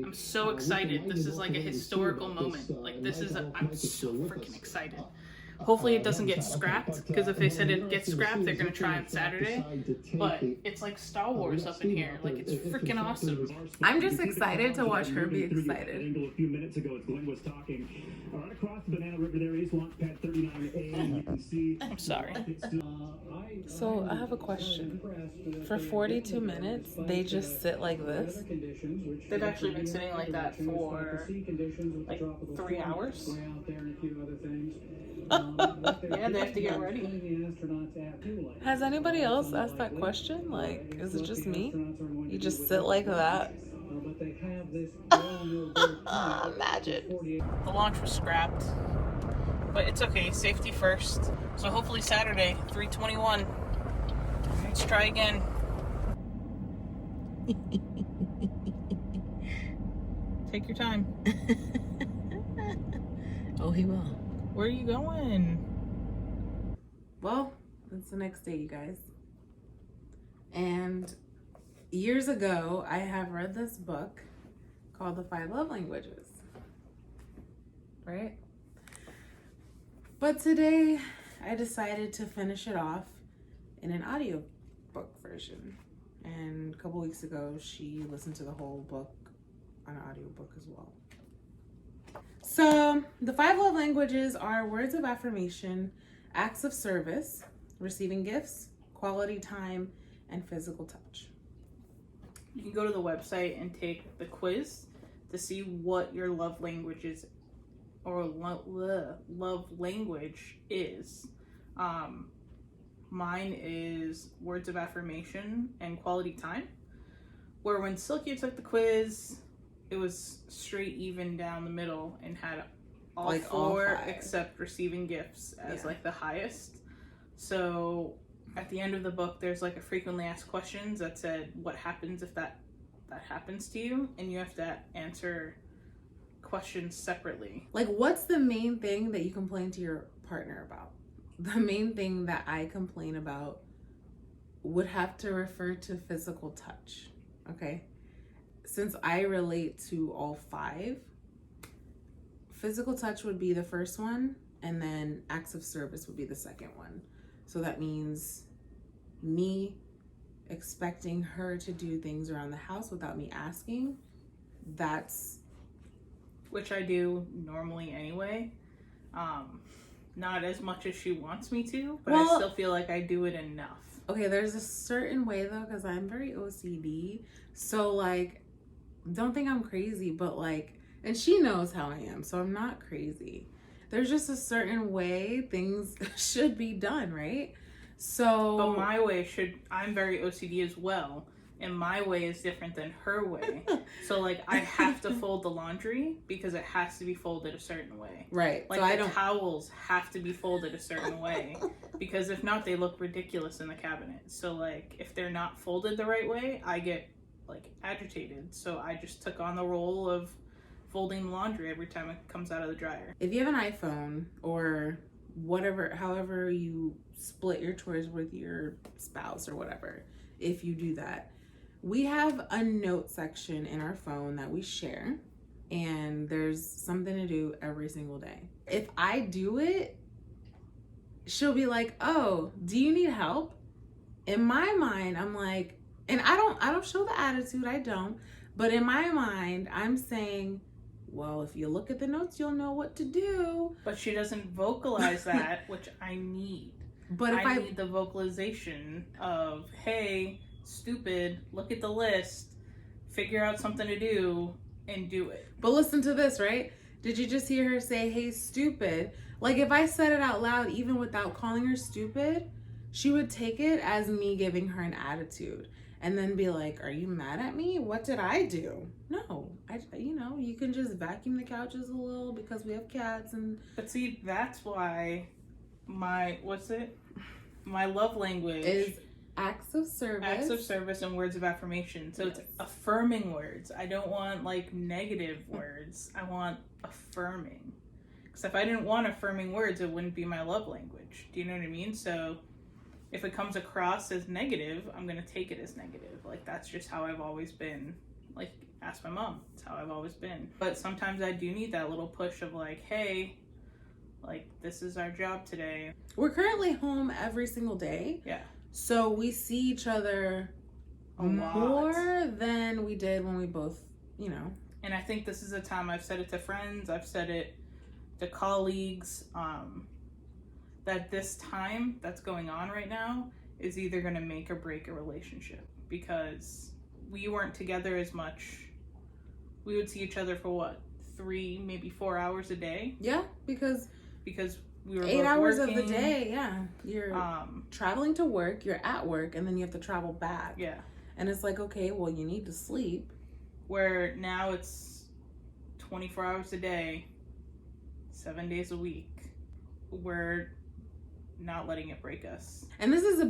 I'm so excited. This is like a historical moment. Like I'm so freaking excited. Hopefully it doesn't get scrapped, because if they said it gets scrapped, they're gonna try on Saturday. But it's like Star Wars up in here. Like, it's freaking awesome. I'm just excited to watch her be excited. A few minutes ago, as Glenn was talking, right across the Banana River there is launch pad 39A. You can see. I'm sorry. So I have a question. For 42 minutes, they just sit like this? They've actually been sitting like that for like 3 hours. Yeah, they have to get ready. Has anybody else asked that question? Like, is it just me? You just sit like that? Imagine. The launch was scrapped, but it's okay. Safety first. So hopefully Saturday, 3:21. Let's try again. Take your time. Oh, he will. Where are you going? Well, it's the next day, you guys. And years ago, I have read this book called The 5 Love Languages. Right? But today, I decided to finish it off in an audiobook version. And a couple weeks ago, she listened to the whole book on an audiobook as well. So, the 5 love languages are words of affirmation, acts of service, receiving gifts, quality time, and physical touch. You can go to the website and take the quiz to see what your love languages or love language is. Mine is words of affirmation and quality time, where when Sylkia took the quiz, it was straight even down the middle and had all Like four all except receiving gifts as like the highest. So at the end of the book, there's like a frequently asked questions that said, what happens if that happens to you? And you have to answer questions separately. Like, what's the main thing that you complain to your partner about? The main thing that I complain about would have to refer to physical touch, okay? Since I relate to all 5, physical touch would be the first one, and then acts of service would be the second one. So that means me expecting her to do things around the house without me asking. That's... Which I do normally anyway. Not as much as she wants me to, but I still feel like I do it enough. Okay, there's a certain way though, because I'm very OCD. So like, don't think I'm crazy, but like, and she knows how I am, so I'm not crazy. There's just a certain way things should be done, right? So... But my way I'm very OCD as well, and my way is different than her way. So like, I have to fold the laundry because it has to be folded a certain way. Right. Like, so towels have to be folded a certain way, because if not, they look ridiculous in the cabinet. So like, if they're not folded the right way, I get like agitated. So I just took on the role of folding laundry every time it comes out of the dryer. If you have an iPhone or whatever, however you split your chores with your spouse or whatever, if you do that, we have a note section in our phone that we share, and there's something to do every single day. If I do it, she'll be like, oh, do you need help? In my mind, I'm like, and I don't show the attitude, I don't, but in my mind, I'm saying, well, if you look at the notes, you'll know what to do. But she doesn't vocalize that, which I need. But if I need the vocalization of, hey, stupid, look at the list, figure out something to do, and do it. But listen to this, right? Did you just hear her say, hey, stupid? Like, if I said it out loud, even without calling her stupid, she would take it as me giving her an attitude. And then be like, are you mad at me? What did I do? No, you can just vacuum the couches a little because we have cats and... But see, that's why my love language is acts of service. Acts of service and words of affirmation. So It's affirming words. I don't want like negative words. I want affirming. Because if I didn't want affirming words, it wouldn't be my love language. Do you know what I mean? So if it comes across as negative, I'm going to take it as negative. Like, that's just how I've always been. Like, ask my mom. It's how I've always been. But sometimes I do need that little push of like, hey, like, this is our job today. We're currently home every single day. Yeah. So we see each other A lot. more than we did when we both, you know. And I think this is a time, I've said it to friends, I've said it to colleagues, that this time that's going on right now is either going to make or break a relationship, because we weren't together as much. We would see each other for what, 3, maybe 4 hours a day? Yeah, because we were 8 both hours working. of the day, yeah. You're traveling to work, you're at work, and then you have to travel back. Yeah. And it's like, okay, well, you need to sleep. Where now it's 24 hours a day, 7 days a week. We're not letting it break us. And this is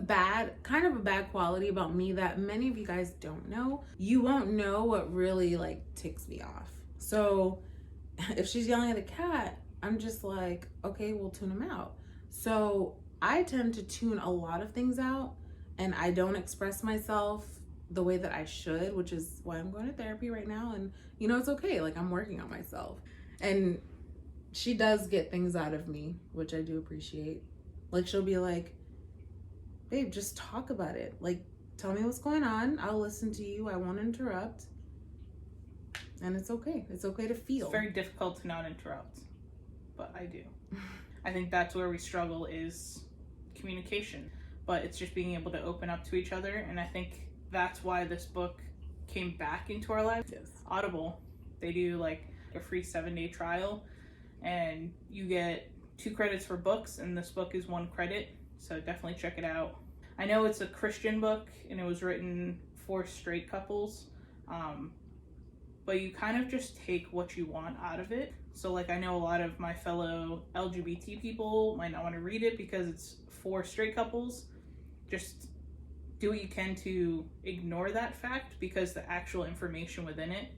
kind of a bad quality about me that many of you guys don't know. You won't know what really like ticks me off. So if she's yelling at a cat, I'm just like, okay, we'll tune him out. So I tend to tune a lot of things out, and I don't express myself the way that I should, which is why I'm going to therapy right now. And you know, it's okay. Like, I'm working on myself. And she does get things out of me, which I do appreciate. Like, she'll be like, babe, just talk about it. Like, tell me what's going on. I'll listen to you. I won't interrupt. And it's okay. It's okay to feel. It's very difficult to not interrupt, but I do. I think that's where we struggle, is communication. But it's just being able to open up to each other. And I think that's why this book came back into our lives. Yes. Audible, they do like a free 7-day trial, and you get 2 credits for books, and this book is 1 credit, so definitely check it out. I know it's a Christian book, and it was written for straight couples, but you kind of just take what you want out of it. So like, I know a lot of my fellow LGBT people might not want to read it because it's for straight couples. Just do what you can to ignore that fact, because the actual information within it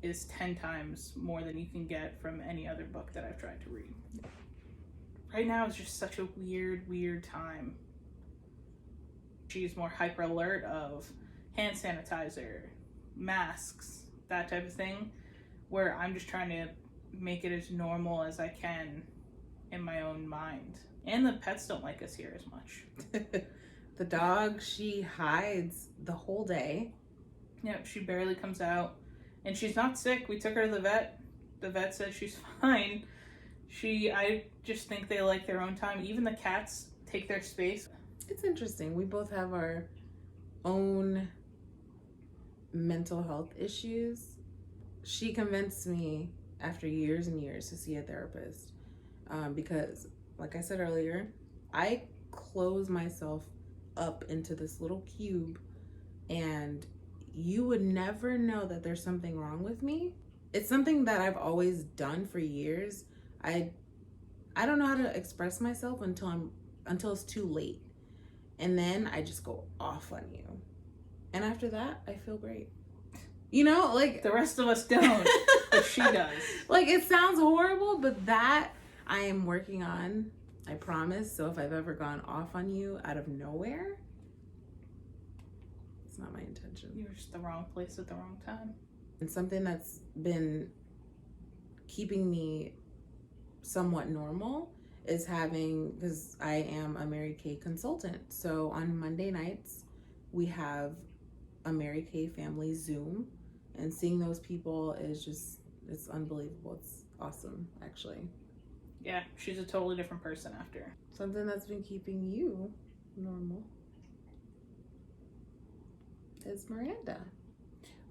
is 10 times more than you can get from any other book that I've tried to read. Right now is just such a weird time. She's more hyper alert of hand sanitizer, masks, that type of thing, where I'm just trying to make it as normal as I can in my own mind. And the pets don't like us here as much. The dog, she hides the whole day. Yep, she barely comes out. And she's not sick. We took her to the vet. The vet said she's fine. I just think they like their own time. Even the cats take their space. It's interesting. We both have our own mental health issues. She convinced me after years and years to see a therapist, because, like I said earlier, I close myself up into this little cube, and you would never know that there's something wrong with me. It's something that I've always done for years. I don't know how to express myself until it's too late. And then I just go off on you. And after that, I feel great. You know, like, The rest of us don't, but she does. like, it sounds horrible, but that I am working on, I promise. So if I've ever gone off on you out of nowhere, it's not my intention. You were just the wrong place at the wrong time. And something that's been keeping me somewhat normal is having, because I am a Mary Kay consultant. So on Monday nights, we have a Mary Kay family Zoom, and seeing those people is just, it's unbelievable. It's awesome, actually. Yeah, she's a totally different person after. Something that's been keeping you normal is Miranda.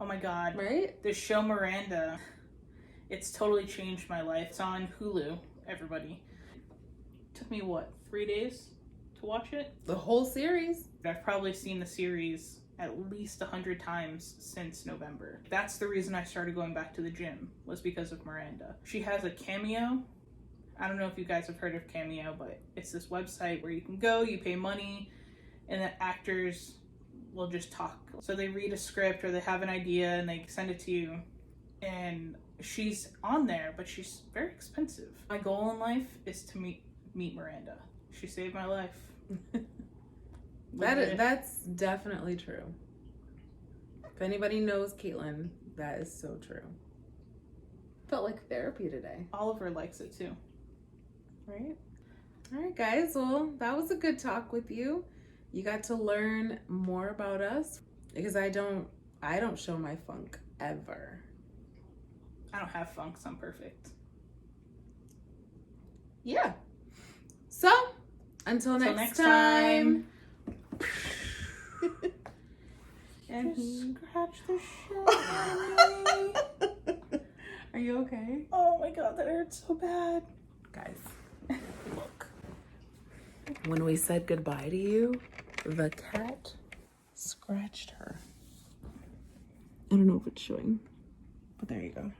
Oh my God. Right? The show Miranda, it's totally changed my life. It's on Hulu, everybody. It took me, 3 days to watch it? The whole series. I've probably seen the series at least 100 times since November. That's the reason I started going back to the gym, was because of Miranda. She has a Cameo. I don't know if you guys have heard of Cameo, but it's this website where you can go, you pay money, and the actors will just talk. So they read a script or they have an idea and they send it to you. And she's on there, but she's very expensive. My goal in life is to meet Miranda. She saved my life. That's definitely true. If anybody knows Caitlin, That is so true. Felt like therapy today. Oliver likes it too. Right? All right, guys. Well, that was a good talk with you. You got to learn more about us because I don't show my funk ever. I don't have funks. I'm perfect. Yeah. So, until next time. And scratch the shit out of me. Are you okay? Oh my god, that hurts so bad. Guys, look. When we said goodbye to you, the cat scratched her. I don't know if it's showing, but there you go.